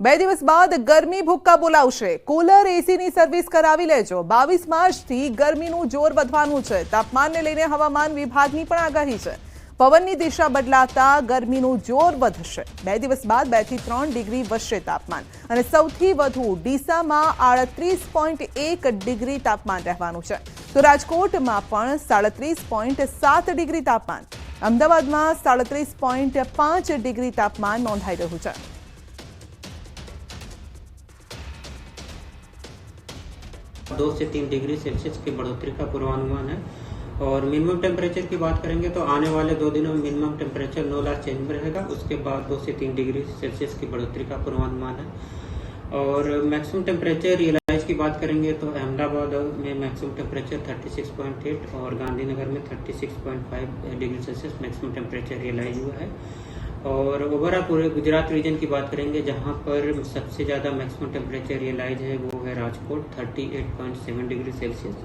2 દિવસ બાદ ગરમી ભૂક્કા બોલાવશે। કુલર એસીની સર્વિસ કરાવી લેજો। 22 માર્ચથી ગરમીનું જોર વધવાનું છે। તાપમાનને લઈને હવામાન વિભાગની પણ આગાહી છે। પવનની દિશા બદલાતા ગરમીનું જોર વધશે। 2 દિવસ બાદ 2 થી 3 ડિગ્રી વધશે તાપમાન અને સૌથી વધુ ડીસામાં 38.1 ડિગ્રી તાપમાન રહેવાનું છે। તો રાજકોટમાં પણ 37.7 ડિગ્રી તાપમાન, અમદાવાદમાં 37.5 ડિગ્રી તાપમાન નોંધાઈ રહ્યું છે। दो से 3 डिग्री सेल्सियस की बढ़ोतरी का पूर्वानुमान है। और मिनिमम टेम्परेचर की बात करेंगे तो आने वाले 2 दिनों में मिनिमम टेम्परेचर नो लार्ज चेंज में रहेगा। उसके बाद 2 से 3 डिग्री सेल्सियस की बढ़ोतरी का पूर्वानुमान है। और मैक्सिमम टेम्परेचर रियलाइज की बात करेंगे तो अहमदाबाद में मैक्सिमम टेम्परेचर 36.8 और गांधीनगर में 36.5 degree Celsius maximum temperature realise हुआ है। और ओवरऑल पूरे गुजरात रीजन की बात करेंगे जहां पर सबसे ज़्यादा मैक्सिमम टेम्परेचर रियलाइज है वो है राजकोट 38.7 डिग्री सेल्सियस।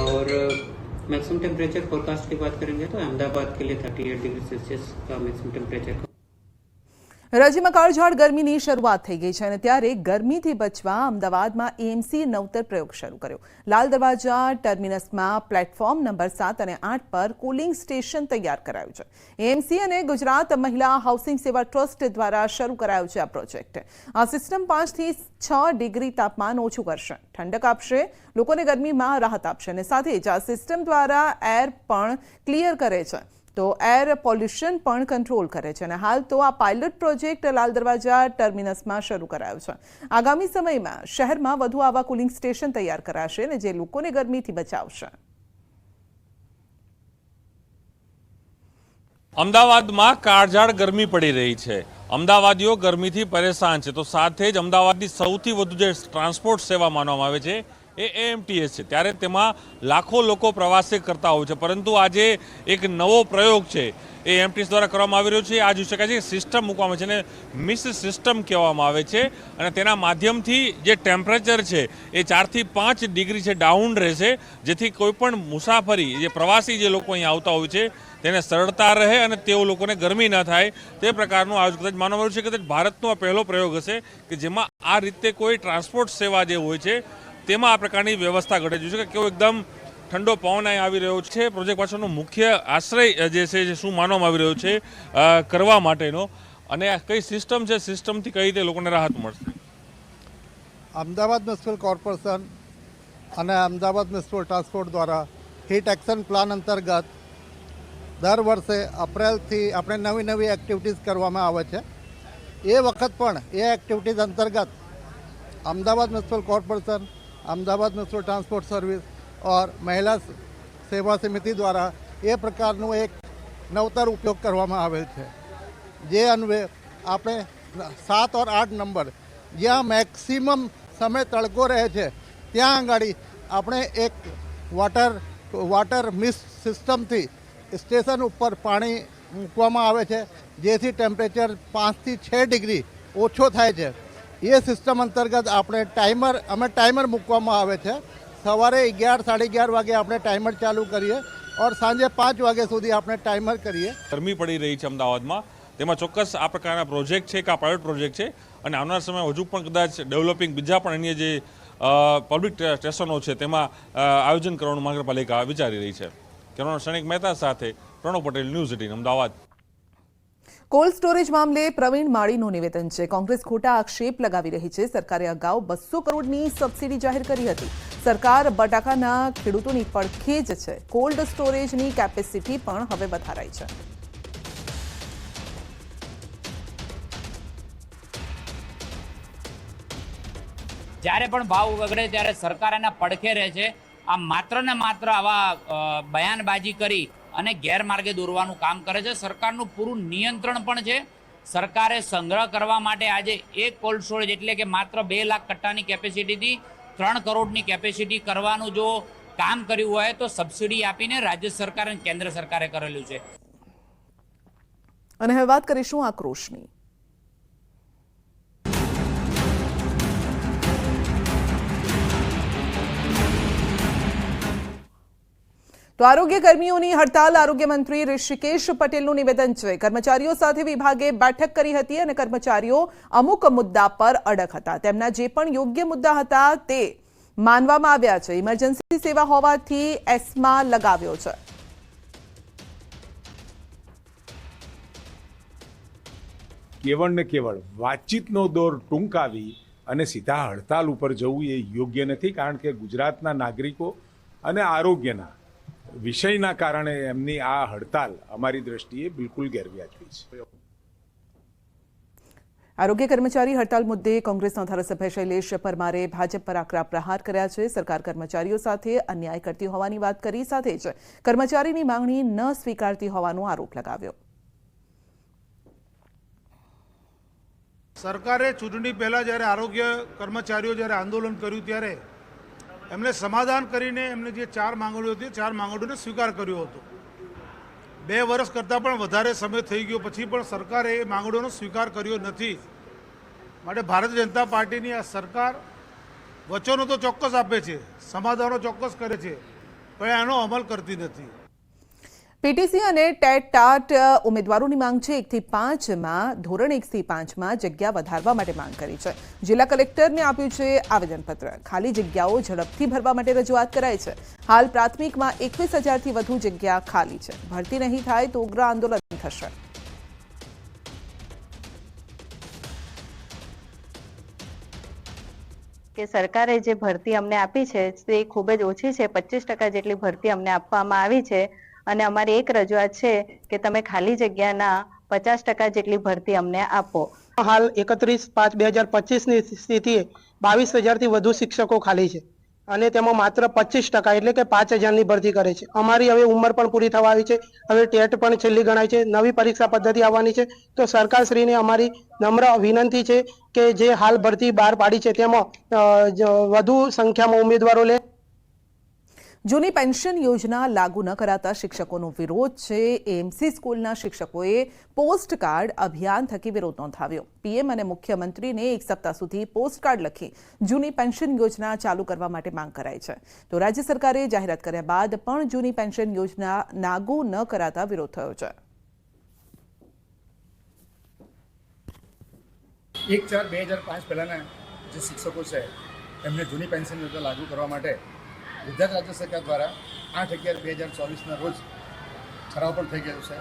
और मैक्सिमम टेम्परेचर फोरकास्ट की बात करेंगे तो अहमदाबाद के लिए 38 डिग्री सेल्सियस का मैक्सिमम टेम्परेचर। રાજ્યમાં કાળઝાળ ગરમીની શરૂઆત થઈ ગઈ છે અને ત્યારે ગરમીથી બચવા અમદાવાદમાં એએમસી નવતર પ્રયોગ શરૂ કર્યો। લાલ દરવાજા ટર્મિનસમાં પ્લેટફોર્મ નંબર 7 અને 8 પર કુલિંગ સ્ટેશન તૈયાર કરાયું છે। એએમસી અને ગુજરાત મહિલા હાઉસિંગ સેવા ટ્રસ્ટ દ્વારા શરૂ કરાયો છે આ પ્રોજેક્ટ। આ સિસ્ટમ 5 થી 6 ડિગ્રી તાપમાન ઓછું કરશે, ઠંડક આપશે, લોકોને ગરમીમાં રાહત આપશે અને સાથે જ આ સિસ્ટમ દ્વારા એર પણ ક્લિયર કરે છે, તો એર પોલ્યુશન પણ કંટ્રોલ કરે છે। અને હાલ તો આ પાયલટ પ્રોજેક્ટ લાલ દરવાજા ટર્મિનસમાં શરૂ કરાયો છે। આગામી સમયમાં શહેરમાં વધુ આવા કુલિંગ સ્ટેશન તૈયાર કરાશે અને જે લોકોને ગરમીથી બચાવશે। અમદાવાદમાં કાળઝાળ ગરમી પડી રહી છે। અમદાવાદીઓ ગરમીથી પરેશાન છે, તો સાથે જ અમદાવાદની સૌથી વધુ જે ટ્રાન્સપોર્ટ સેવા માનવામાં આવે છે એ એએમટીએસ છે। ત્યારે તેમાં લાખો લોકો પ્રવાસે કરતા હોય છે, પરંતુ આજે એક નવો પ્રયોગ છે એ એએમટીએસ દ્વારા કરવામાં આવી રહ્યો છે। આ જોઈ શકાય છે સિસ્ટમ મૂકવામાં છે અને મિસ સિસ્ટમ કહેવામાં આવે છે અને તેના માધ્યમથી જે ટેમ્પરેચર છે એ 4 થી 5 ડિગ્રી છે ડાઉન રહેશે, જેથી કોઈપણ મુસાફરી જે પ્રવાસી જે લોકો અહીં આવતા હોય છે તેને સરળતા રહે અને તેઓ લોકોને ગરમી ન થાય તે પ્રકારનું આયોજન કદાચ માનવામાં આવ્યું છે કે કદાચ ભારતનો આ પહેલો પ્રયોગ હશે કે જેમાં આ રીતે કોઈ ટ્રાન્સપોર્ટ સેવા જે હોય છે તેમાં આ પ્રકારની વ્યવસ્થા ઘટે છે કે કેવો એકદમ ઠંડો પવન અહીં આવી રહ્યો છે। પ્રોજેક્ટ પાછળનો મુખ્ય આશ્રય જે છે શું માનવામાં આવી રહ્યો છે કરવા માટેનો અને આ કઈ સિસ્ટમ છે, સિસ્ટમથી કઈ રીતે લોકોને રાહત મળશે? અમદાવાદ મ્યુનિસિપલ કોર્પોરેશન અને અમદાવાદ મ્યુનિસિપલ ટ્રાન્સપોર્ટ દ્વારા હીટ એક્શન પ્લાન અંતર્ગત દર વર્ષે એપ્રિલથી આપણે નવી નવી એક્ટિવિટીઝ કરવામાં આવે છે। એ વખત પણ એ એક્ટિવિટીઝ અંતર્ગત Ahmedabad municipal corporation, Ahmedabad municipal transport service और महिला सेवा समिति द्वारा ये प्रकारનું एक नवतर उपयोग કરવામાં આવેલ છે। જે અન્વયે આપણે 7 और 8 નંબર જ્યાં મેક્સિમમ સમય તડકો રહે છે ત્યાં આગળ આપણે એક વોટર મિસ્ટ સિસ્ટમથી સ્ટેશન ઉપર પાણી મૂકવામાં આવે છે, જેથી ટેમ્પરેચર 5 થી 6 ડિગ્રી ઓછો થાય છે। ये सिस्टम अंतर्गत આપણે टाइमर મૂકવામાં આવે છે। સવારે 11 સાડા 11 વાગે આપણે ટાઈમર ચાલુ કરીએ और સાંજે 5 વાગ્યા સુધી આપણે ટાઈમર કરીએ। ગરમી પડી રહી છે અમદાવાદમાં, તેમાં ચોક્કસ આ પ્રકારના પ્રોજેક્ટ છે કે આ પાયલોટ પ્રોજેક્ટ છે અને આવનાર સમયમાં હજુ પણ કદાચ ડેવલપિંગ બીજા પણ અન્ય જે પબ્લિક સ્ટેશનો છે તેમાં આયોજન કરવાનું મહાનગરપાલિકા વિચારી રહી છે। કેમેરામેન સૈનિક મહેતા સાથે Pranav Patel, news 18 Ahmedabad. Cold storage મામલે પ્રવીણ માળીનું નિવેદન છે। કોંગ્રેસ ખોટા આક્ષેપ લગાવી રહી છે। સરકારે અગાઉ 200 કરોડની સબસિડી જાહેર કરી હતી। સરકાર બટાકાના ખેડૂતોની પડખે જ છે। કોલ્ડ સ્ટોરેજની કેપેસિટી પણ હવે વધારાઈ છે। જ્યારે પણ ભાવ વગડે ત્યારે સરકાર એના પડખે રહે છે। આ માત્ર ને માત્ર આવા બયાનબાજી કરી અને ગેરમાર્ગે દોરવાનું કામ કરે છે। સરકારનું પૂરું નિયંત્રણ પણ છે। સરકારે સંગ્રહ કરવા માટે આજે એક કોલ્ડ સ્ટોરેજ એટલે કે માત્ર 2 લાખ કટ્ટાની કેપેસિટીથી 3 કરોડની કેપેસિટી કરવાનું જો કામ કર્યું હોય તો સબસિડી આપીને રાજ્ય સરકાર અને કેન્દ્ર સરકારે કરેલું છે। અને હવે વાત કરીશું આક્રોશની। તો આરોગ્ય કર્મીઓની હડતાલ આરોગ્ય મંત્રી ઋષિકેશ પટેલનું નિવેદન છે. કર્મચારીઓ સાથે વિભાગે બેઠક કરી હતી અને કર્મચારીઓ અમુક મુદ્દા પર અડગ હતા. તેમના જે પણ યોગ્ય મુદ્દા હતા તે માનવામાં આવ્યા છે. ઇમરજન્સી સેવા હોવાથી એસ્મા લગાવ્યો છે. કેવળ ને કેવળ વાતચીતનો દોર ટૂંકાવી અને સીધા હડતાલ ઉપર જવું એ યોગ્ય નથી, કારણ કે ગુજરાતના નાગરિકો અને આરોગ્યના વિષયના કારણે એમની આ હડતાલ અમારી દ્રષ્ટિએ બિલકુલ ગેરવ્યાજબી છે. આરોગ્ય કર્મચારી હડતાલ મુદ્દે કોંગ્રેસના ધારાસભ્ય શૈલેષ પરમારે ભાજપ પર આકરા પ્રહાર કર્યા છે. સરકાર કર્મચારીઓ સાથે અન્યાય કરતી હોવાની વાત કરી, સાથે જ કર્મચારીની માંગણી ન સ્વીકારતી હોવાનો આરોપ લગાવ્યો. સરકારે ચૂંટણી પહેલાં જ્યારે આરોગ્ય કર્મચારીઓ જ્યારે આંદોલન કર્યું ત્યારે એમને સમાધાન કરીને એમને જે 4 માંગણીઓ હતી 4 માંગણીઓને સ્વીકાર કર્યો હતો. 2 વર્ષ કરતાં પણ વધારે સમય થઈ ગયો પછી પણ સરકારે એ માંગણીઓનો સ્વીકાર કર્યો નથી. માટે ભારતીય જનતા પાર્ટીની આ સરકાર વચનો તો ચોક્કસ આપે છે, સમાધાનો ચોક્કસ કરે છે, પણ એનો અમલ કરતી નથી. પીટીસી અને ટેટ-ટાટ ઉમેદવારોની માંગ છે 1 થી 5માં ધોરણ 1 થી 5માં જગ્યા વધારવા માટે માંગ કરી છે. જિલ્લા કલેક્ટરને આપ્યું છે આવેદનપત્ર. ખાલી જગ્યાઓ ઝડપથી ભરવા માટે રજૂઆત કરાઈ છે. હાલ પ્રાથમિકમાં 21,000થી વધુ જગ્યા ખાલી છે. ભરતી નહીં થાય તો ઉગ્ર આંદોલન થશે. કે સરકારે જે ભરતી અમને આપી છે તે ખૂબ જ ઓછી છે. 25% જેટલી ભરતી અમને આપવામાં આવી છે અને અમારી એક રજૂઆત છે કે તમે ખાલી જગ્યાના 50% જેટલી ભરતી અમને આપો. હાલ 31/5/2025ની સ્થિતિએ 22,000થી વધુ શિક્ષકો ખાલી છે અને તેમાં માત્ર 25% એટલે કે 5,000ની ભરતી કરે છે. અમારી હવે ઉંમર પણ પૂરી થવા આવી છે. હવે ટેટ પણ છેલ્લી ગણાય છે. નવી પરીક્ષા પદ્ધતિ આવવાની છે. તો સરકારશ્રીને અમારી નમ્ર વિનંતી છે કે જે હાલ ભરતી બહાર પાડી છે તેમાં વધુ સંખ્યામાં ઉમેદવારો લે. જૂની પેન્શન યોજના લાગુ ન કરાતા શિક્ષકોનો વિરોધ છે. એએમસી સ્કૂલના શિક્ષકોએ પોસ્ટકાર્ડ અભિયાન થકી વિરોધ નોંધાવ્યો. પીએમ અને મુખ્યમંત્રીને 1 સપ્તાહ સુધી પોસ્ટકાર્ડ લખી જૂની પેન્શન યોજના ચાલુ કરવા માટે માંગ કરાઈ છે. તો રાજ્ય સરકારે જાહેરાત કર્યા બાદ પણ જૂની પેન્શન યોજના લાગુ ન કરાતા વિરોધ થયો છે. 1/4/2005 પહેલાંના જે શિક્ષકો છે એમને જૂની પેન્શન યોજના લાગુ કરવા માટે ગુજરાત રાજ્ય સરકાર દ્વારા 8/11/2024ના રોજ ઠરાવ પણ થઈ ગયો છે,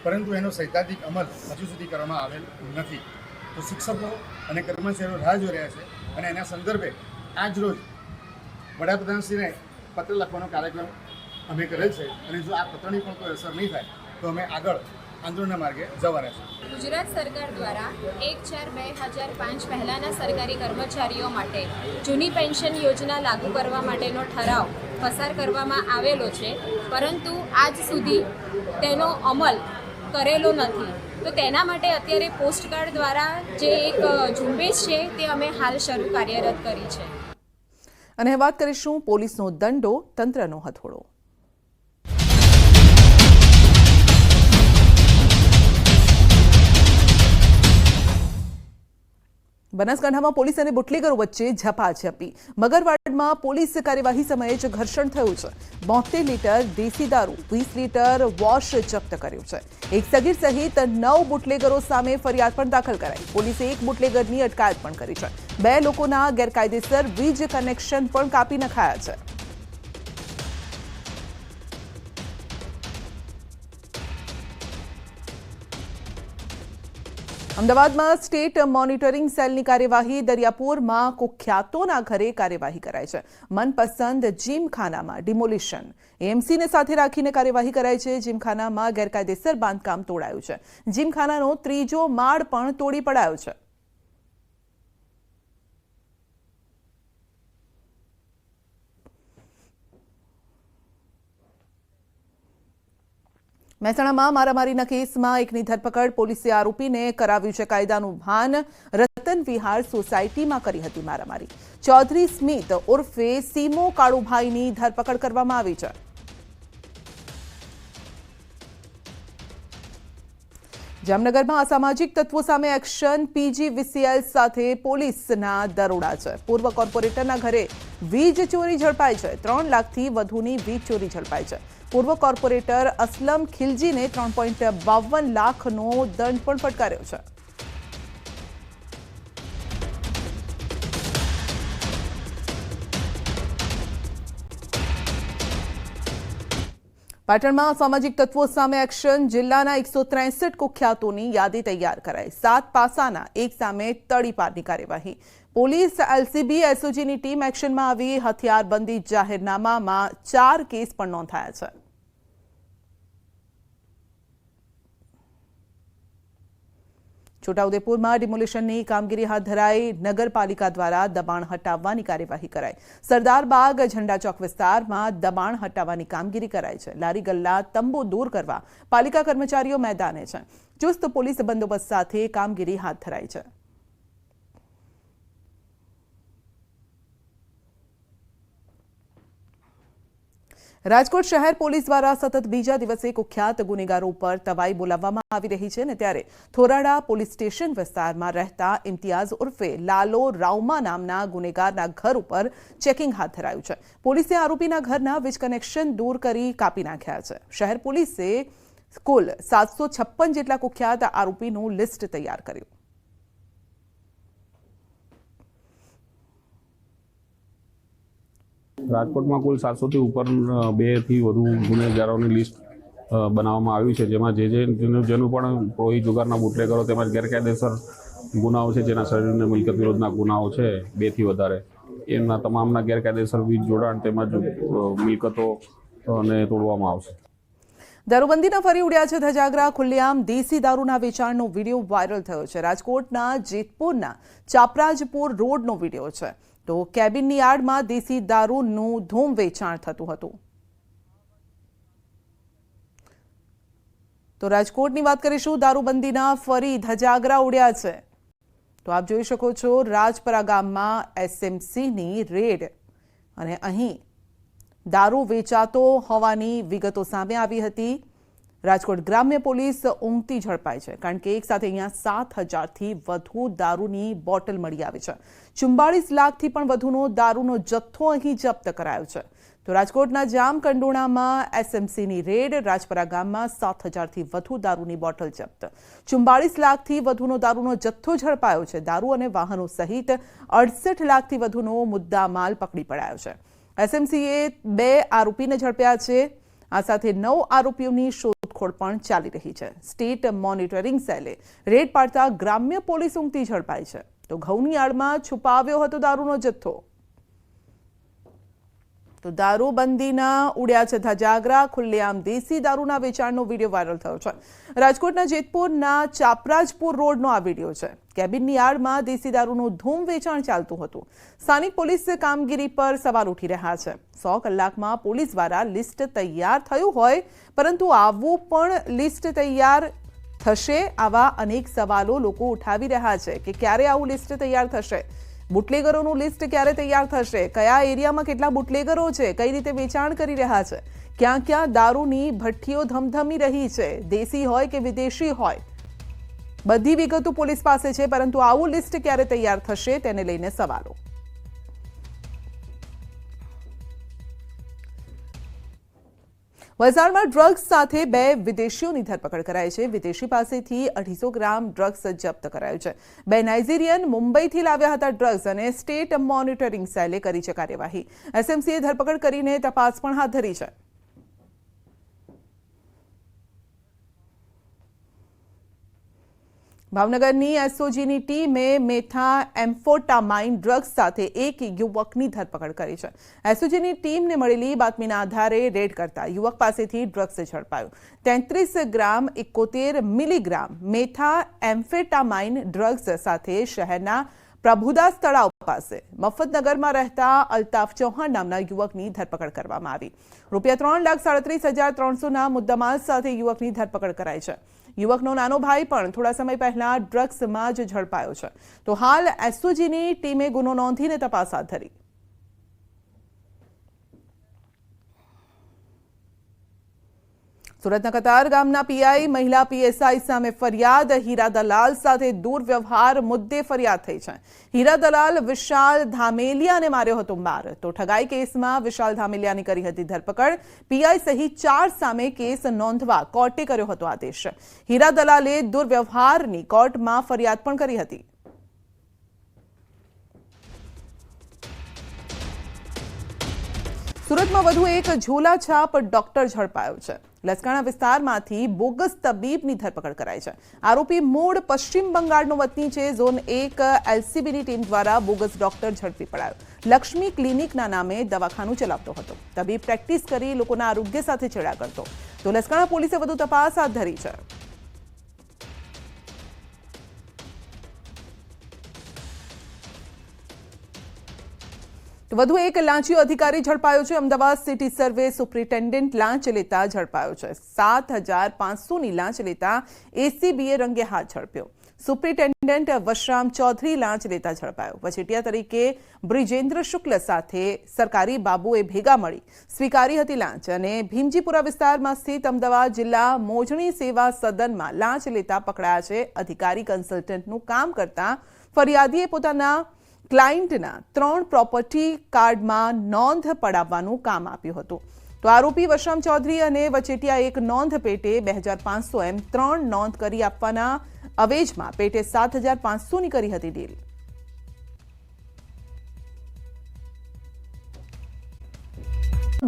પરંતુ એનો સૈદ્ધાંતિક અમલ હજુ સુધી કરવામાં આવેલ નથી. તો શિક્ષકો અને કર્મચારીઓ રાહ જોઈ રહ્યા છે અને એના સંદર્ભે આજ રોજ વડાપ્રધાનશ્રીને પત્ર લખવાનો કાર્યક્રમ અમે કરેલ છે અને જો આ પત્રની પણ કોઈ અસર નહીં થાય તો અમે આગળ આંદોલનના માર્ગે જવાના છે. ગુજરાત સરકાર દ્વારા 1/4/2005 પહેલાંના સરકારી કર્મચારીઓ માટે જૂની પેન્શન યોજના લાગુ કરવા માટેનો ઠરાવ પસાર કરવામાં આવેલો છે, પરંતુ આજ સુધી તેનો અમલ કરેલો નથી. તો તેના માટે અત્યારે પોસ્ટકાર્ડ દ્વારા જે એક ઝુંબેશ છે તે અમે હાલ શરૂ કાર્યરત કરી છે. અને વાત કરીશું પોલીસનો દંડો, તંત્રનો હથોડો. બનાસકાંઠામાં પોલીસ અને બુટલેગરો વચ્ચે ઝપાઝપી. મગરવાડમાં પોલીસ કાર્યવાહી સમયે જ ઘર્ષણ થયું છે. 72 લીટર દેશી દારૂ, 20 લીટર વોશ જપ્ત કર્યું છે. એક સગીર સહિત 9 બુટલેગરો સામે ફરિયાદ પણ દાખલ કરાઈ. પોલીસે એક બુટલેગરની અટકાયત પણ કરી છે. 2 લોકોના ગેરકાયદેસર વીજ કનેક્શન પણ કાપી નખાયા છે. અમદાવાદમાં સ્ટેટ મોનિટરિંગ સેલની કાર્યવાહી. દરિયાપુરમાં કુખ્યાતોના ઘરે કાર્યવાહી કરાઈ છે. મનપસંદ જીમખાનામાં ડિમોલિશન. એએમસીને સાથે રાખીને કાર્યવાહી કરાઈ છે. જીમખાનામાં ગેરકાયદેસર બાંધકામ તોડાયું છે. જીમખાનાનો 3જો માળ પણ તોડી પડાયો છે. મહેસાણામાં મારામારીના કેસમાં એકની ધરપકડ. પોલીસે આરોપીને કરાવ્યું છે કાયદાનું ભાન. રતન વિહાર સોસાયટીમાં કરી હતી મારામારી. ચૌધરી સ્મિત ઉર્ફે સીમો કાળુભાઈની ધરપકડ કરવામાં આવી છે. જામનગરમાં અસામાજિક તત્વો સામે એક્શન. પીજીવીસીએલ સાથે પોલીસના દરોડા છે. પૂર્વ કોર્પોરેટરના ઘરે વીજ ચોરી ઝડપાઈ છે. 3 લાખથી વધુની વીજ ચોરી ઝડપાઈ છે. પૂર્વ કોર્પોરેટર અસલમ ખિલજીને 3.52 લાખનો દંડ પણ ફટકાર્યો છે. પાટણમાં સામાજિક તત્વો સામે એક્શન. જિલ્લાના 163 કુખ્યાતોની યાદી તૈયાર કરાઈ. 7 પાસાના એક સામે તડીપારની કાર્યવાહી. પોલીસ, એલસીબી, એસઓજીની ટીમ એક્શનમાં આવી. હથિયારબંધી જાહેરનામામાં 4 કેસ પણ નોંધાયા છે. છોટાઉદેપુરમાં ડિમોલિશનની કામગીરી હાથ ધરાઈ. નગરપાલિકા દ્વારા દબાણ હટાવવાની કાર્યવાહી કરાઈ. સરદારબાગ, ઝંડા ચોક વિસ્તારમાં દબાણ હટાવવાની કામગીરી કરાઈ છે. લારી ગલ્લા, તંબુ દૂર કરવા પાલિકા કર્મચારીઓ મેદાને છે. ચુસ્ત પોલીસ બંદોબસ્ત સાથે કામગીરી હાથ ધરાઈ છે. રાજકોટ શહેર પોલીસ દ્વારા સતત બીજા દિવસે કુખ્યાત ગુનેગારો ઉપર તવાઈ બોલાવવામાં આવી રહી છે. ને ત્યારે થોરાડા પોલીસ સ્ટેશન વિસ્તારમાં રહેતા ઇમ્તિયાઝ ઉર્ફે લાલો રાઉમા નામના ગુનેગારના ઘર ઉપર ચેકિંગ હાથ ધરાયું છે. પોલીસે આરોપીના ઘરના વીજ કનેક્શન દૂર કરી કાપી નાખ્યા છે. શહેર પોલીસે કુલ 756 જેટલા કુખ્યાત આરોપીનું લિસ્ટ તૈયાર કર્યું. રાજકોટમાં કુલ 700થી ઉપર 2 થી વધુ ગુનેગારોની લિસ્ટ બનાવવામાં આવ્યું છે. જેમાં જેનું પણ પ્રોહી જુગારના બુટલેગરો તેમજ ગેરકાયદેસર ગુનાઓ છે, જેના શરીર અને મિલકત વિરોધના ગુનાઓ છે 2 થી વધારે, એમના તમામના ગેરકાયદેસર વીજ જોડાણ તેમજ મિલકતો ને તોડવામાં આવશે. દારૂબંધીના ફરી ઉડ્યા છે ધજાગરા. ખુલ્લેઆમ દેશી દારૂના વેચાણનો વિડીયો વાયરલ થયો છે. રાજકોટના જેતપુરના ચાપરાજપુર રોડનો વિડીયો છે. તો કેબિનની યાર્ડમાં દેશી દારૂનું ધૂમ વેચાણ થતું હતું. તો રાજકોટની વાત કરીશું. દારૂબંધીના ફરી ધજાગરા ઉડ્યા છે. તો આપ જોઈ શકો છો રાજપરા ગામમાં એસએમસીની રેડ અને અહીં દારૂ વેચાતો હોવાની વિગતો સામે આવી હતી. રાજકોટ ગ્રામ્ય પોલીસ ઊંઘતી ઝડપાઈ છે, કારણ કે એક સાથે અહીંયા 7,000થી વધુ દારૂની બોટલ મળી આવી છે. 44 લાખથી પણ વધુનો દારૂનો જથ્થો અહીં જપ્ત કરાયો છે. તો રાજકોટના જામકંડોણામાં એસએમસીની રેડ. રાજપરા ગામમાં 7,000થી વધુ દારૂની બોટલ જપ્ત. 44 લાખથી વધુનો દારૂનો જથ્થો ઝડપાયો છે. દારૂ અને વાહનો સહિત 68 લાખથી વધુનો મુદ્દામાલ પકડી પડાયો છે. એસએમસીએ 2 આરોપીને ઝડપ્યા છે. આ સાથે 9 આરોપીઓની શોધખોળ પણ ચાલી રહી છે. સ્ટેટ મોનિટરિંગ સેલે રેડ પાડતા ગ્રામ્ય પોલીસ ઊંઘતી ઝડપાઈ છે. તો ઘઉંની આડમાં છુપાવ્યો હતો દારૂનો જથ્થો. તો દારૂબંધીના ઉડ્યા છે ધજાગરા. ખુલ્લેઆમ દેશી દારૂના વેચાણનો વિડીયો વાયરલ થયો છે. રાજકોટના જેતપુરના ચાપરાજપુર રોડનો આ વિડીયો છે. કેબિનની યાર્ડમાં દેશી દારૂનું ધૂમ વેચાણ ચાલતું હતું. સ્થાનિક પોલીસ કામગીરી પર સવાલ ઉઠી રહ્યા છે. 100 કલાકમાં પોલીસ દ્વારા લિસ્ટ તૈયાર થયું હોય, પરંતુ આવું પણ લિસ્ટ તૈયાર થશે? આવા અનેક સવાલો લોકો ઉઠાવી રહ્યા છે કે ક્યારે આવું લિસ્ટ તૈયાર થશે? બુટલેગરોનું લિસ્ટ ક્યારે તૈયાર થશે? કયા એરિયામાં કેટલા બુટલેગરો છે? કઈ રીતે વેચાણ કરી રહ્યા છે? ક્યાં ક્યાં દારૂની ભઠ્ઠીઓ ધમધમી રહી છે? દેશી હોય કે વિદેશી હોય, બધી વિગતો પોલીસ પાસે છે, પરંતુ આવું લિસ્ટ ક્યારે તૈયાર થશે તેને લઈને સવાલો. વલસાડમાં ડ્રગ્સ સાથે 2 વિદેશીઓની ધરપકડ કરાઈ છે. વિદેશી પાસેથી 250 ગ્રામ ડ્રગ્સ જપ્ત કરાયું છે. 2 નાઇજીરિયન મુંબઈથી લાવ્યા હતા ડ્રગ્સ અને સ્ટેટ મોનિટરિંગ સેલે કરી છે કાર્યવાહી. એસએમસીએ ધરપકડ કરીને તપાસ પણ હાથ ધરી છે. ભાવનગરની એસઓજીની ટીમે મેથાએમ્ફેટામાઇન ડ્રગ્સ સાથે એક યુવકની ધરપકડ કરી છે. એસઓજીની ટીમને મળેલી બાતમીના આધારે રેડ કરતા યુવક પાસેથી ડ્રગ્સ ઝડપાયું. 33 ગ્રામ 71 મિલીગ્રામ મેથાએમ્ફેટામાઇન ડ્રગ્સ સાથે શહેરના પ્રભુદાસ તળાવ પાસે મફતનગરમાં રહેતા અલ્તાફ ચૌહાણ નામના યુવકની ધરપકડ કરવામાં આવી. ₹3,37,300ના મુદ્દામાલ સાથે યુવકની ધરપકડ કરાઈ છે. યુવકનો નાનો ભાઈ પણ થોડા સમય પહેલા ડ્રગ્સમાં જ ઝડપાયો છે. તો હાલ એસઓજીની ટીમે ગુનો નોંધીને તપાસ હાથ ધરી. સુરતના કતાર ગામના પીઆઈ મહિલા પીએસઆઈ સામે ફરિયાદ. હીરા દલાલ સાથે દુર્વ્યવહાર મુદ્દે ફરિયાદ થઈ છે. હીરા દલાલ વિશાલ ધામેલિયાને માર્યો હતો માર, તો ઠગાઈ કેસમાં વિશાલ ધામેલિયાની કરી હતી ધરપકડ. પીઆઈ સહિત 4 સામે કેસ નોંધવા કોર્ટે કર્યો હતો આદેશ. હીરા દલાલે દુર્વ્યવહારની કોર્ટમાં ફરિયાદ પણ કરી હતી. સુરતમાં વધુ એક ઝોલાછાપ ડોક્ટર ઝડપાયો છે. લસકાણા વિસ્તારમાંથી બોગસ તબીબની ધરપકડ કરાઈ છે. આરોપી મૂળ પશ્ચિમ બંગાળનો વતની છે. ઝોન 1 એલસીબીની ટીમ દ્વારા બોગસ ડોક્ટર ઝડપી પડાયો. લક્ષ્મી ક્લિનિકના નામે દવાખાનું ચલાવતો હતો. તબીબ પ્રેક્ટિસ કરી લોકોના આરોગ્ય સાથે છેડા કરતો. તો લસકાણા પોલીસે વધુ તપાસ હાથ ધરી છે. વધુ એક લાંચિયો અધિકારી ઝડપાયો છે. અમદાવાદ સિટી સર્વે સુપ્રિન્ટેન્ડન્ટ લાંચ લેતા ઝડપાયો છે. 7,500ની લાંચ લેતા એસીબીએ રંગે હાથ ઝડપ્યો. સુપ્રિન્ટેન્ડન્ટ વશરામ ચૌધરી લાંચ લેતા ઝડપાયો. વચેટિયા તરીકે બ્રિજેન્દ્ર શુક્લ સાથે સરકારી બાબુએ ભેગા મળી સ્વીકારી હતી લાંચ અને ભીમજીપુરા વિસ્તારમાં સ્થિત અમદાવાદ જિલ્લા મોજણી સેવા સદનમાં લાંચ લેતા પકડાયા છે. અધિકારી કન્સલ્ટન્ટનું કામ કરતા ફરિયાદીએ પોતાના ક્લાયન્ટના 3 પ્રોપર્ટી કાર્ડમાં નોંધ પડાવવાનું કામ આપ્યું હતું. તો આરોપી વશરામ ચૌધરી અને વચેટિયા એક નોંધ પેટે 2,500 એમ 3 નોંધ કરી આપવાના અવેજમાં પેટે 7,500ની કરી હતી ડીલ.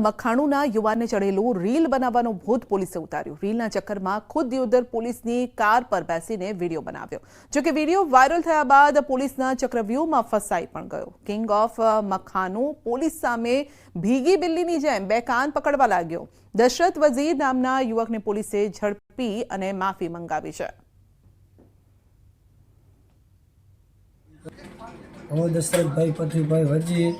મખાણુના યુવાનને ચડેલું રીલ બનાવવાનું ભૂત પોલીસે ઉતાર્યું. રીલના ચક્કરમાં ખુદ દિયોદર પોલીસની કાર પર બેસીને વિડીયો બનાવ્યો. જોકે વિડીયો વાયરલ થયા બાદ પોલીસના ચક્રવ્યૂહમાં ફસાઈ પણ ગયો. કિંગ ઓફ મખાણું પોલીસ સામે ભીગી બિલ્લીની જેમ 2 કાન પકડવા લાગ્યો. દશરથ વઝીર નામના યુવકને પોલીસે ઝડપી અને માફી મંગાવી છે. દશરથભાઈ પથરીભાઈ વજીર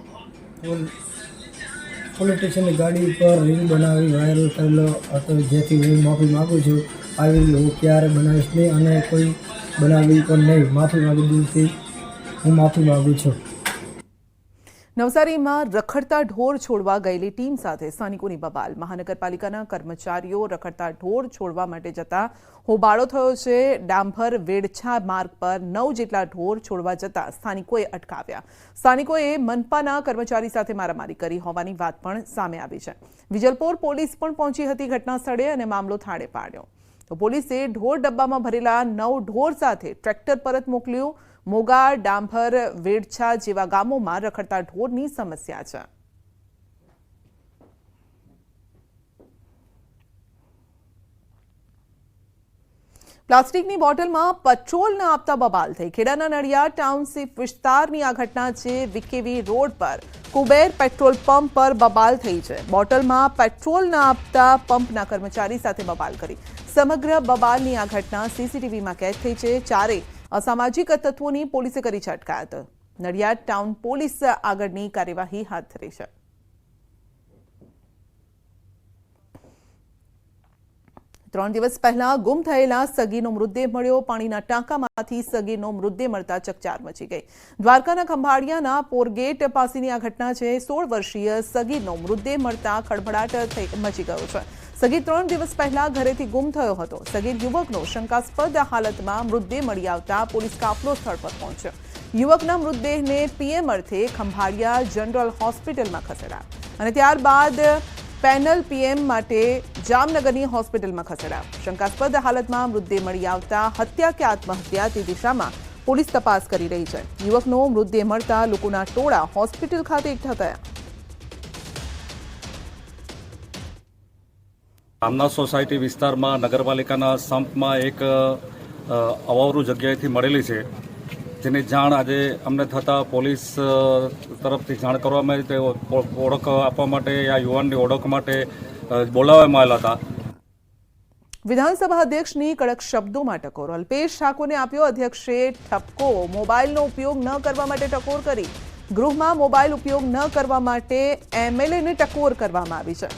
પોલીસ સ્ટેશનની ગાડી પર રીલ બનાવી વાયરલ થયેલો હતો, જેથી હું માફી માગું છું. આવી રીલ હું ક્યારે બનાવીશ નહીં અને કોઈ બનાવી પણ નહીં. માફી માગી દિલથી હું માફી માગું છું. નવસારીમાં રખડતા ઢોર છોડવા ગયેલી ટીમ સાથે સ્થાનિકોની બબાલ. મહાનગરપાલિકાના કર્મચારીઓ રખડતા ઢોર છોડવા માટે જતા હોબાળો થયો છે. ડાંભર વેડછા માર્ગ પર 9 જેટલા ઢોર છોડવા જતા સ્થાનિકોએ અટકાવ્યા. સ્થાનિકોએ મનપાના કર્મચારી સાથે મારામારી કરી હોવાની વાત પણ સામે આવી છે. વિજલપોર પોલીસ પણ પહોંચી હતી ઘટના સ્થળે અને મામલો થાળે પાડ્યો. તો પોલીસે ઢોર ડબ્બામાં ભરેલા 9 ઢોર સાથે ટ્રેક્ટર પરત મોકલ્યું. મોગા, ડાંભર, વેડછા જેવા ગામોમાં રખડતા ઢોરની સમસ્યા છે. પ્લાસ્ટિકની બોટલમાં પેટ્રોલ ન આપતા બબાલ થઈ. ખેડાના નડિયાદ ટાઉનશીપ વિસ્તારની આ ઘટના છે. વિકેવી રોડ પર કુબેર પેટ્રોલ પંપ પર બબાલ થઈ છે. બોટલમાં પેટ્રોલ ન આપતા પંપના કર્મચારી સાથે બબાલ કરી. સમગ્ર બબાલની આ ઘટના સીસીટીવીમાં કેદ થઈ છે. 4 અસામાજિક તત્વોની પોલીસે કરી છે અટકાયત. નડિયાદ ટાઉન પોલીસ આગળની કાર્યવાહી હાથ ધરી છે. ત્રણ દિવસ પહેલા ગુમ થયેલા સગીનો મૃતદેહ મળ્યો. પાણીના ટાંકામાંથી સગીનો મૃતદેહ મળતા ચકચાર મચી ગઈ. દ્વારકાના ખંભાળિયાના પોરગેટ પાસેની આ ઘટના છે. 16 વર્ષીય સગીનો મૃતદેહ મળતા ખળભળાટ મચી ગયો છે. સગીર 3 દિવસ પહેલા ઘરેથી ગુમ થયો હતો. સગીર યુવકનો શંકાસ્પદ હાલતમાં મૃતદેહ મળી આવતા પોલીસ કાફલો સ્થળ પર પહોંચ્યો. યુવકના મૃતદેહને પીએમ અર્થે ખંભાળિયા જનરલ હોસ્પિટલમાં ખસેડાયા અને ત્યારબાદ પેનલ પીએમ માટે જામનગરની હોસ્પિટલમાં ખસેડાયા. શંકાસ્પદ હાલતમાં મૃતદેહ મળી આવતા હત્યા કે આત્મહત્યા તે દિશામાં પોલીસ તપાસ કરી રહી છે. યુવકનો મૃતદેહ મળતા લોકોના ટોળા હોસ્પિટલ ખાતે એકઠા થયા. રામનાથ સોસાયટી વિસ્તારમાં નગરપાલિકાના સંપમાં એક અવાવરૂ જગ્યાએથી મળેલી છે, જેની જાણ આજે અમને થતાં પોલીસ તરફથી જાણ કરવામાં આવી. તે ઓળખ આપવા માટે આ યુવાનની ઓળખ માટે બોલાવવામાં આવેલા હતા. વિધાનસભા અધ્યક્ષની કડક શબ્દોમાં ટકોર. અલ્પેશ ઠાકોરને આપ્યો અધ્યક્ષે ઠપકો. મોબાઈલનો ઉપયોગ ન કરવા માટે ટકોર કરી. ગૃહમાં મોબાઈલ ઉપયોગ ન કરવા માટે એમએલએને ટકોર કરવામાં આવી છે.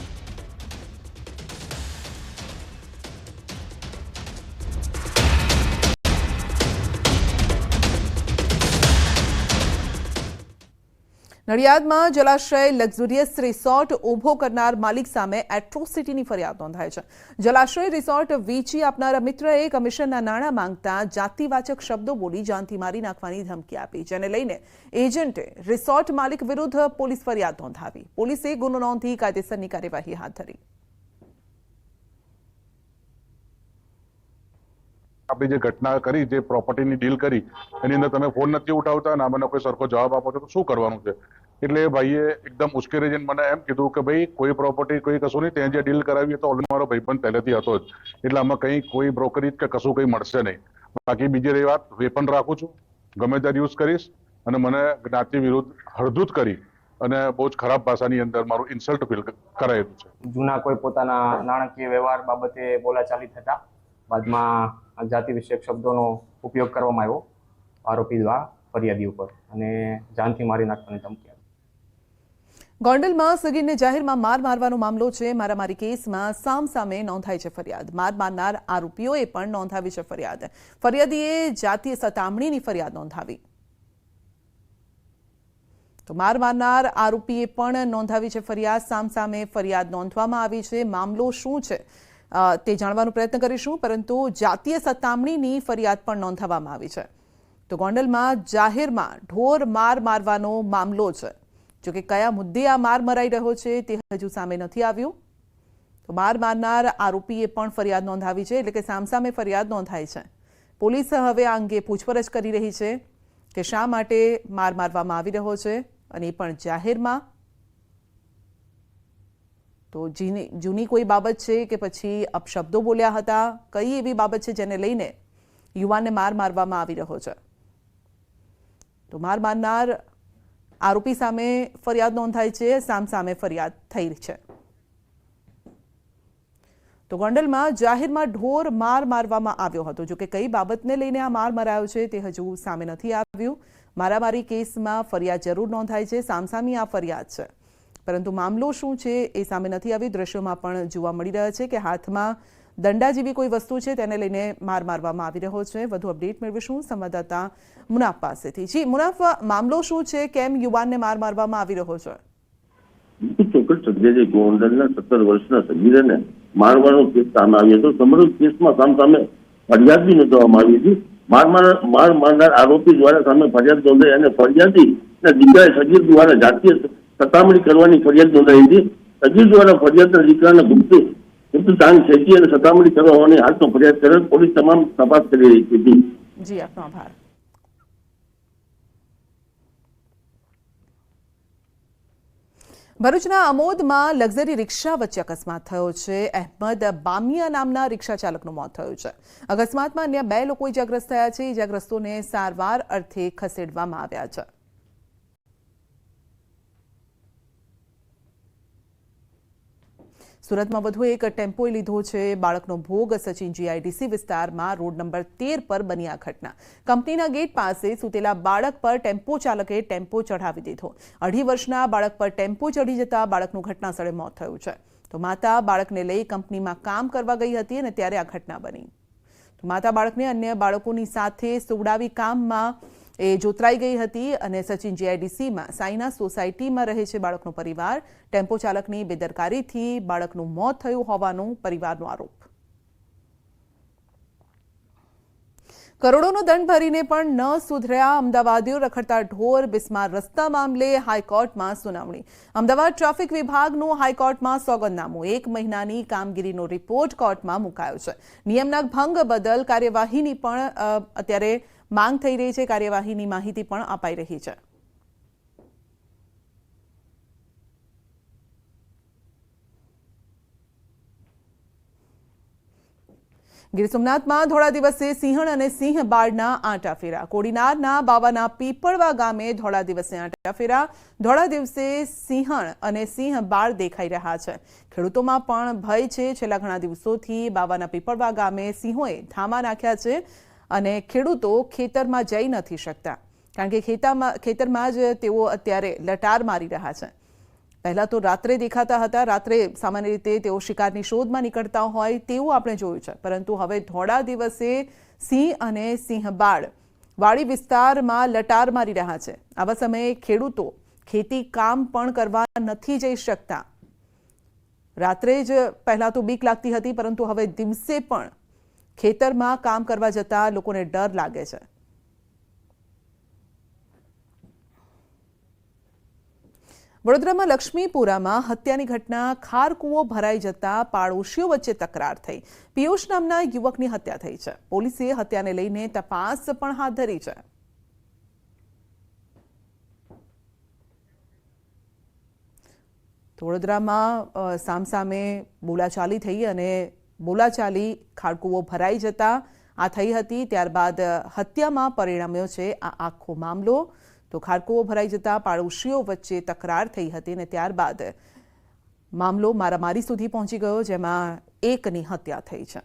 નડિયાદમાં જલાશય લક્ઝુરિયસ રિસોર્ટ ઊભો કરનાર માલિક સામે એટ્રોસિટીની ફરિયાદ નોંધાઈ છે. જલાશય રિસોર્ટ વેચી આપનારા મિત્રએ કમિશનના નાણાં માંગતા જાતિવાચક શબ્દો બોલી જાનથી મારી નાખવાની ધમકી આપી, જેને લઈને એજન્ટે રિસોર્ટ માલિક વિરુદ્ધ પોલીસ ફરિયાદ નોંધાવી. પોલીસે ગુનો નોંધી કાયદેસરની કાર્યવાહી હાથ ધરી. આપણી જે ઘટના કરી, જે પ્રોપર્ટીની ડીલ કરી, એની અંદર તમે ફોન નથી ઉઠાવતા અને મને કોઈ સરખો જવાબ આપો છો તો શું કરવાનું છે? એટલે ભાઈએ એકદમ ઉશ્કેરી જઈને મને એમ કીધું કે ભાઈ કોઈ પ્રોપર્ટી કોઈ કશું નહીં, ત્યાં જે ડીલ કરાવી તો ઓલરેડી મારો ભાઈબંધ પહેલેથી હતો જ, એટલે આમાં કંઈ કોઈ બ્રોકરેજ કે કશું કંઈ મળશે નહીં. બાકી બીજી રહી વાત, વેપન રાખું છું, ગમે ત્યારે યુઝ કરીશ અને મને જ્ઞાતિ વિરુદ્ધ હળદૂત કરી અને બહુ જ ખરાબ ભાષાની અંદર મારું ઇન્સલ્ટ ફીલ કરાયેલું છે. જૂના કોઈ પોતાના નાણાકીય વ્યવહાર બાબતે બોલાચાલી થતા બાદમાં જાતિ વિષયક શબ્દોનો ઉપયોગ કરવામાં આવ્યો આરોપી દ્વારા ફરિયાદી ઉપર અને જાનથી મારી નાખવાની ધમકી આપી. ગોંડલમાં સગીરને જાહેરમાં માર મારવાનો મામલો છે. મારામારી કેસમાં સામસામે નોંધાઈ છે ફરિયાદ. માર મારનાર આરોપીઓએ પણ નોંધાવી છે ફરિયાદ. ફરિયાદીએ જાતીય સતામણીની ફરિયાદ નોંધાવી. તો માર મારનાર આરોપીએ પણ નોંધાવી છે ફરિયાદ. સામસામે ફરિયાદ નોંધવામાં આવી છે. મામલો શું છે તે જાણવાનો પ્રયત્ન કરીશું, પરંતુ જાતીય સતામણીની ફરિયાદ પણ નોંધાવવામાં આવી છે. તો ગોંડલમાં જાહેરમાં ઢોર માર મારવાનો મામલો છે. જોકે કયા મુદ્દે આ માર મરાઈ રહ્યો છે તે હજુ સામે નથી આવ્યું. તો માર મારનાર આરોપીએ પણ ફરિયાદ નોંધાવી છે, એટલે કે સામસામે ફરિયાદ નોંધાઈ છે. પોલીસ હવે આ અંગે પૂછપરછ કરી રહી છે કે શા માટે માર મારવામાં આવી રહ્યો છે, અને એ પણ જાહેરમાં. તો જૂની કોઈ બાબત છે કે પછી અપશબ્દો બોલ્યા હતા, કઈ એવી બાબત છે જેને લઈને યુવાનને માર મારવામાં આવી રહ્યો છે? તો માર મારનાર આરોપી સામે ફરિયાદ નોંધાઈ છે, સામસામે ફરિયાદ થઈ છે. તો ગોંડલમાં જાહેરમાં ઢોર માર મારવામાં આવ્યો હતો. જોકે કઈ બાબતને લઈને આ માર મરાયો છે તે હજુ સામે નથી આવ્યું. મારામારી કેસમાં ફરિયાદ જરૂર નોંધાઈ છે, સામસામી આ ફરિયાદ છે, પરંતુ મામલો શું છે એ સામે નથી આવી. દ્રશ્યોમાં પણ જોવા મળી રહ્યા છે કે હાથમાં દંડા જેવી કોઈ વસ્તુ છે, તેને લઈને માર મારવામાં આવી રહ્યો છે. વધુ અપડેટ મેળવીશું સંવાદદાતા મુનાફ પાસેથી. જી મુનાફ, મામલો શું છે? કેમ યુવાનને માર મારવામાં આવી રહ્યો છે? ચોક્કસ સત્ય, ગોંડલના 17 વર્ષના સગીરને મારવાનો કેસ સામે આવ્યો હતો. સમગ્ર કેસમાં સામસામે ફરિયાદ બી નોંધવામાં આવી હતી. માર મારનાર આરોપી દ્વારા સામે ફરિયાદ નોંધાઈ અને ફરિયાદી દીકરાએ સગીર દ્વારા જાતીય સતામણી કરવાની ફરિયાદ નોંધાઈ હતી. સગીર દ્વારા ફરિયાદના દીકરાને ગુપ્ત તાણ ખેંચી અને સતામણી કરવા હોવાની હાલમાં ફરિયાદ કરેલ. પોલીસ તમામ તપાસ કરી રહી હતી. જી, આપનો આભાર. ભરૂચના અમોદમાં લક્ઝરી રિક્ષા વચ્ચે અકસ્માત થયો છે. અહેમદ બામિયા નામના રિક્ષા ચાલકનું મોત થયું છે. અકસ્માતમાં અન્ય 2 લોકો ઇજાગ્રસ્ત થયા છે. ઇજાગ્રસ્તોને સારવાર અર્થે ખસેડવામાં આવ્યા છે. સુરતમાં વધુ એક ટેમ્પોએ લીધો છે બાળકનો ભોગ. સચિન જીઆઈડીસી વિસ્તારમાં રોડ નંબર 13 પર બની આ ઘટના. કંપનીના ગેટ પાસે સૂતેલા બાળક પર ટેમ્પો ચાલકે ટેમ્પો ચઢાવી દીધો. 2.5 વર્ષના બાળક પર ટેમ્પો ચઢી જતા બાળકનું ઘટનાસ્થળે મોત થયું છે. તો માતા બાળકને લઈ કંપનીમાં કામ કરવા ગઈ હતી અને ત્યારે આ ઘટના બની. તો માતા બાળકને અન્ય બાળકોની સાથે સુવડાવી કામમાં એ જોતરાઈ ગઈ હતી અને સચિન જીઆઈડીસીમાં સાઈના સોસાયટીમાં રહે છે બાળકનો પરિવાર. ટેમ્પો ચાલકની બેદરકારીથી બાળકનું મોત થયું હોવાનો પરિવારનો આરોપ. કરોડોનો દંડ ભરીને પણ ન સુધર્યા અમદાવાદીઓ રખડતા ઢોર. બિસ્માર રસ્તા મામલે હાઈકોર્ટમાં સુનાવણી. અમદાવાદ ટ્રાફિક વિભાગનું હાઈકોર્ટમાં સોગંદનામું. 1 મહિનાની કામગીરીનો રિપોર્ટ કોર્ટમાં મુકાયો છે. નિયમના ભંગ બદલ કાર્યવાહીની પણ અત્યારે માંગ થઈ રહી છે. કાર્યવાહીની માહિતી પણ અપાઈ રહી છે. ગીર સોમનાથમાં ધોળા દિવસે સિંહણ અને સિંહ બાળના આંટાફેરા. કોડીનારના બાવાના પીપળવા ગામે ધોળા દિવસે આંટાફેરા. ધોળા દિવસે સિંહણ અને સિંહ બાળ દેખાઈ રહ્યા છે. ખેડૂતોમાં પણ ભય છે. છેલ્લા ઘણા દિવસોથી બાવાના પીપળવા ગામે સિંહોએ ધામા નાખ્યા છે અને ખેડૂતો ખેતરમાં જઈ નથી શકતા, કારણ કે ખેતરમાં જ તેઓ અત્યારે લટાર મારી રહ્યા છે. પહેલા તો રાત્રે દેખાતા હતા. રાત્રે સામાન્ય રીતે તેઓ શિકારની શોધમાં નીકળતા હોય તેવું આપણે જોયું છે, પરંતુ હવે ધોળા દિવસે સિંહ અને સિંહ બાળ વાડી વિસ્તારમાં લટાર મારી રહ્યા છે. આવા સમયે ખેડૂતો ખેતી કામ પણ કરવા નથી જઈ શકતા. રાત્રે જ પહેલા તો બીક લાગતી હતી, પરંતુ હવે દિવસે પણ ખેતરમાં કામ કરવા જતા લોકોને ડર લાગે છે. વડોદરામાં લક્ષ્મીપુરામાં હત્યાની ઘટના, ખારકૂવો ભરાઈ જતા પાડોશીઓ વચ્ચે તકરાર થઈ. પિયુષ નામના યુવકની હત્યા થઈ છે. પોલીસે હત્યાને લઈને તપાસ પણ હાથ ધરી છે. વડોદરામાં સામસામે બોલાચાલી થઈ અને બોલાચાલી ખારકૂવો ભરાઈ જતા આ થઈ હતી. ત્યારબાદ હત્યામાં પરિણમ્યો છે આ આખો મામલો. તો ખારકૂવો ભરાઈ જતા પાડોશીઓ વચ્ચે તકરાર થઈ હતી અને ત્યારબાદ મામલો મારામારી સુધી પહોંચી ગયો, જેમાં એકની હત્યા થઈ છે.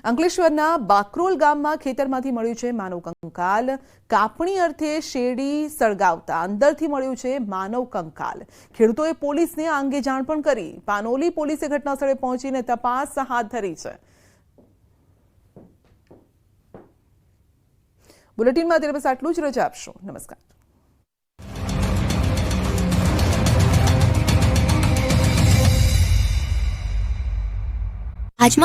અંકલેશ્વરના બાકરોલ ગામમાં ખેતરમાંથી મળ્યું છે માનવ કંકાલ. કાપણી અર્થે શેરડી સળગાવતા અંદરથી મળ્યું છે માનવ કંકાલ. ખેડૂતોએ પોલીસને આ અંગે જાણ પણ કરી. પાનોલી પોલીસે ઘટનાસ્થળે પહોંચીને તપાસ હાથ ધરી છે. બુલેટિનમાં અત્યારે બસ આટલું જ. રજા આપશો. નમસ્કાર.